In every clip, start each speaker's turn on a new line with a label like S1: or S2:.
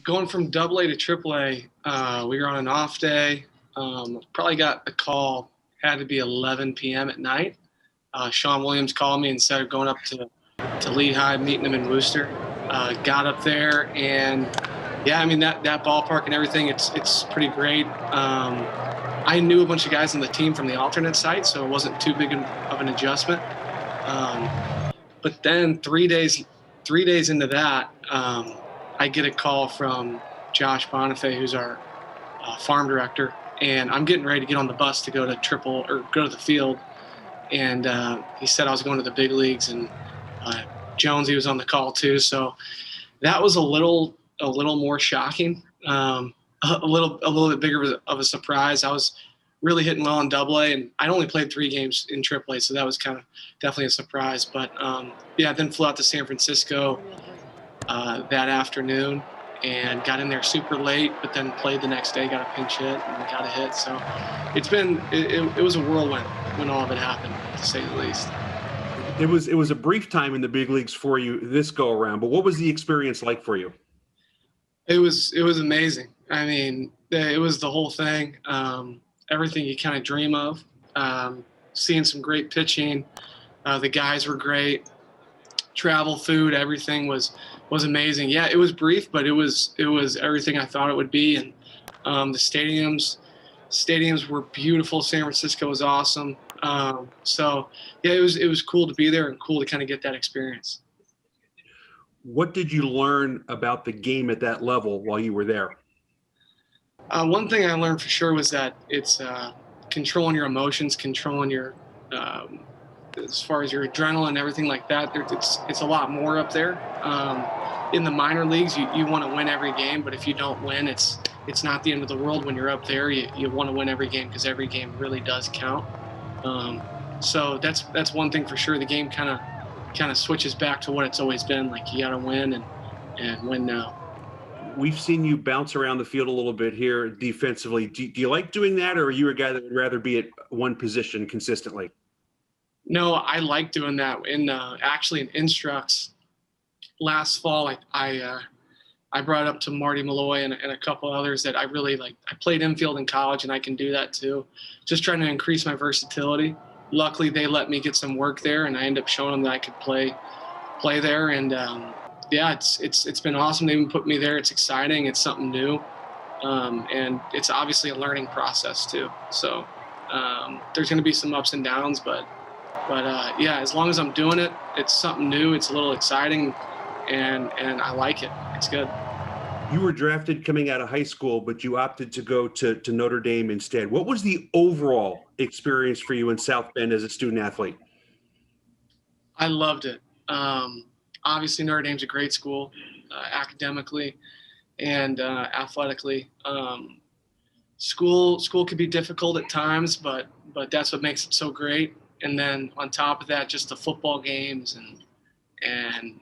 S1: Going from Double A to Triple A, we were on an off day. Probably got a call, had to be 11 p.m. at night. Sean Williams called me and said going up to Lehigh, meeting him in Worcester. Got up there, and yeah, I mean that ballpark and everything, it's pretty great. I knew a bunch of guys on the team from the alternate site, so it wasn't too big of an adjustment. But then 3 days into that, I get a call from Josh Bonifay, who's our farm director, and I'm getting ready to get on the bus to go to the field. And he said I was going to the big leagues, and Jonesy was on the call too. So that was a little more shocking, a little bit bigger of a surprise. I was really hitting well in Double A, and I'd only played 3 games in Triple A, so that was kind of definitely a surprise. But yeah, then flew out to San Francisco that afternoon and got in there super late, but then played the next day, got a pinch hit and got a hit. So it was a whirlwind when all of it happened, to say the least.
S2: It was a brief time in the big leagues for you this go around, but what was the experience like for you?
S1: It was amazing. I mean, it was the whole thing. Everything you kind of dream of. Seeing some great pitching. The guys were great. Travel, food, everything was amazing. Yeah, it was brief, but it was everything I thought it would be. And the stadiums were beautiful. San Francisco was awesome. So yeah, it was cool to be there and cool to kind of get that experience.
S2: What did you learn about the game at that level while you were there?
S1: One thing I learned for sure was that it's controlling your emotions, controlling your as far as your adrenaline and everything like that. It's a lot more up there. In the minor leagues, you want to win every game, but if you don't win, it's not the end of the world. When you're up there, you want to win every game because every game really does count. So that's one thing for sure. The game kind of switches back to what it's always been. Like, you got to win and win now.
S2: We've seen you bounce around the field a little bit here defensively. Do you like doing that, or are you a guy that would rather be at one position consistently?
S1: No, I like doing that. Actually in Instructs last fall, I brought up to Marty Malloy and a couple others that I really like. I played infield in college, and I can do that too. Just trying to increase my versatility. Luckily, they let me get some work there, and I ended up showing them that I could play there. And yeah, it's been awesome. They even put me there. It's exciting. It's something new, and it's obviously a learning process too. So there's going to be some ups and downs, but yeah, as long as I'm doing it, it's something new. It's a little exciting, and I like it. It's good.
S2: You were drafted coming out of high school, but you opted to go to Notre Dame instead. What was the overall experience for you in South Bend as a student athlete?
S1: I loved it. Obviously, Notre Dame's a great school, academically and athletically. School could be difficult at times, but that's what makes it so great. And then on top of that, just the football games and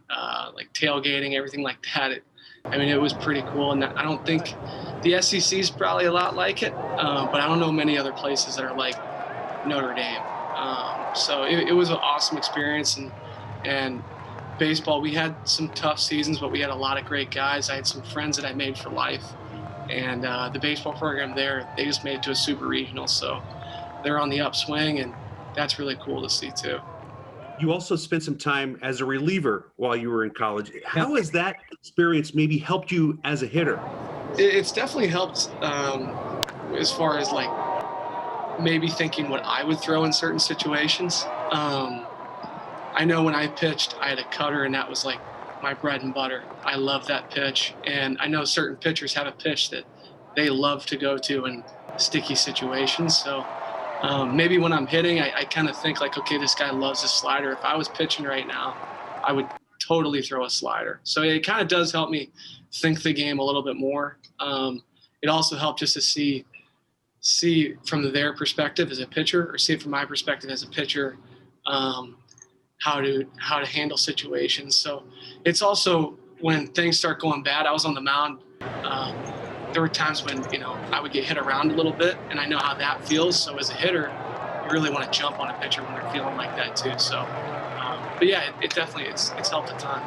S1: like tailgating, everything like that. It was pretty cool. And I don't think the SEC is probably a lot like it, but I don't know many other places that are like Notre Dame. So it was an awesome experience. And baseball, we had some tough seasons, but we had a lot of great guys. I had some friends that I made for life. And the baseball program there, they just made it to a super regional. So they're on the upswing, and that's really cool to see too.
S2: You also spent some time as a reliever while you were in college. How has that experience maybe helped you as a hitter?
S1: It's definitely helped as far as like maybe thinking what I would throw in certain situations. I know when I pitched, I had a cutter, and that was like my bread and butter. I love that pitch. And I know certain pitchers have a pitch that they love to go to in sticky situations. So maybe when I'm hitting, I kind of think like, okay, this guy loves his slider. If I was pitching right now, I would totally throw a slider. So it kind of does help me think the game a little bit more. It also helped just to see from their perspective as a pitcher, or see it from my perspective as a pitcher, how to handle situations. So it's also when things start going bad. I was on the mound. There were times when, I would get hit around a little bit, and I know how that feels. So as a hitter, you really want to jump on a pitcher when they're feeling like that too. So, but yeah, it definitely, it's helped a ton.